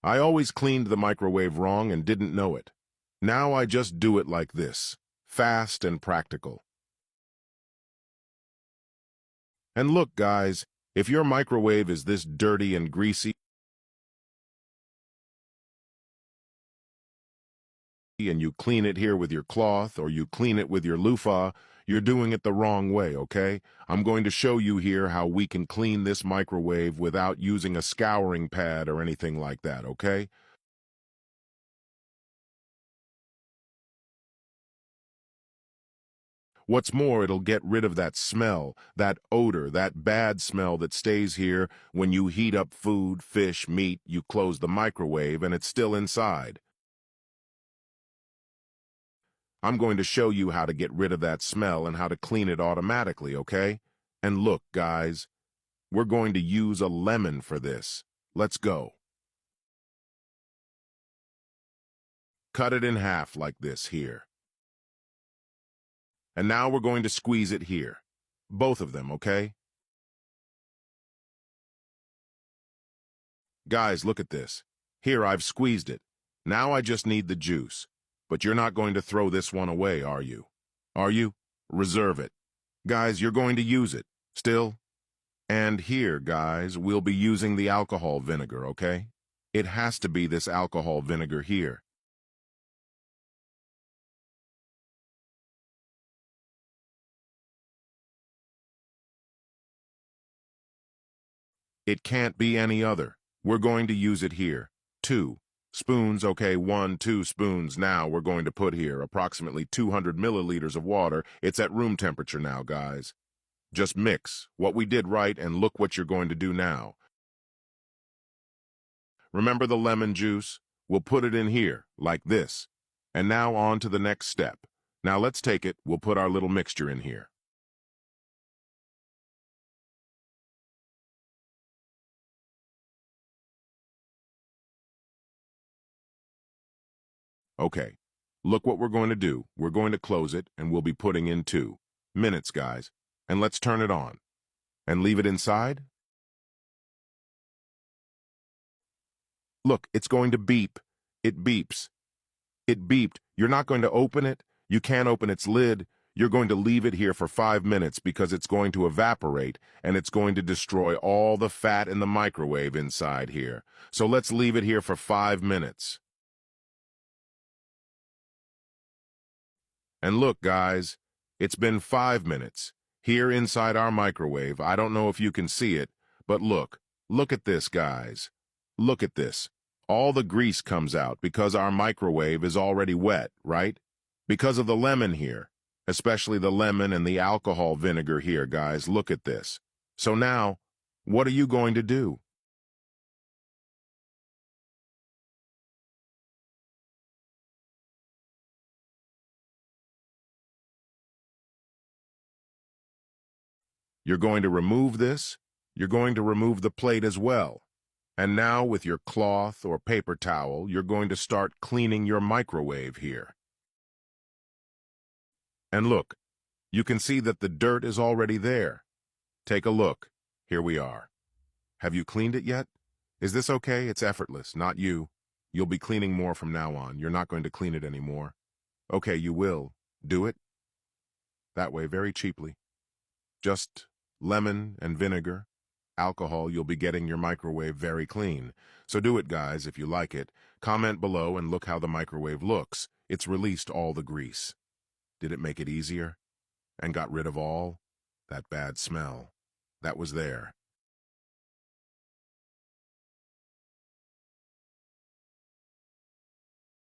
I always cleaned the microwave wrong and didn't know it. Now I just do it like this, fast and practical. And look, guys, if your microwave is this dirty and greasy and you clean it here with your cloth or you clean it with your loofah, you're doing it the wrong way, okay? I'm going to show you here how we can clean this microwave without using a scouring pad or anything like that, okay? What's more, it'll get rid of that smell, that odor, that bad smell that stays here when you heat up food, fish, meat, you close the microwave and it's still inside. I'm going to show you how to get rid of that smell and how to clean it automatically, okay? And look, guys, we're going to use a lemon for this. Let's go. Cut it in half like this here. And now we're going to squeeze it here. Both of them, okay? Guys, look at this. Here, I've squeezed it. Now I just need the juice. But you're not going to throw this one away, are you? Are you? Reserve it. Guys, you're going to use it. Still? And here, guys, we'll be using the alcohol vinegar, okay? It has to be this alcohol vinegar here. It can't be any other. We're going to use it here. 2 spoons, okay, 2 spoons. Now we're going to put here approximately 200 milliliters of water. It's at room temperature now, guys. Just mix what we did right and look what you're going to do now. Remember the lemon juice? We'll put it in here, like this. And now on to the next step. Now let's take it, we'll put our little mixture in here. Okay, look what we're going to do. We're going to close it, and we'll be putting in 2 minutes, guys. And let's turn it on. And leave it inside? Look, it's going to beep. It beeps. It beeped. You're not going to open it. You can't open its lid. You're going to leave it here for 5 minutes because it's going to evaporate and it's going to destroy all the fat in the microwave inside here. So let's leave it here for 5 minutes. And look, guys, it's been 5 minutes. Here inside our microwave, I don't know if you can see it, but look at this, guys. Look at this. All the grease comes out because our microwave is already wet, right? Because of the lemon here, especially the lemon and the alcohol vinegar here, guys. Look at this. So now, what are you going to do? You're going to remove this. You're going to remove the plate as well. And now with your cloth or paper towel, you're going to start cleaning your microwave here. And look, you can see that the dirt is already there. Take a look. Here we are. Have you cleaned it yet? Is this okay? It's effortless, not you. You'll be cleaning more from now on. You're not going to clean it anymore. Okay, you will. Do it. That way, very cheaply. Just lemon and vinegar, alcohol, you'll be getting your microwave very clean. So do it, guys, if you like it. Comment below and look how the microwave looks. It's released all the grease. Did it make it easier? And got rid of all that bad smell that was there?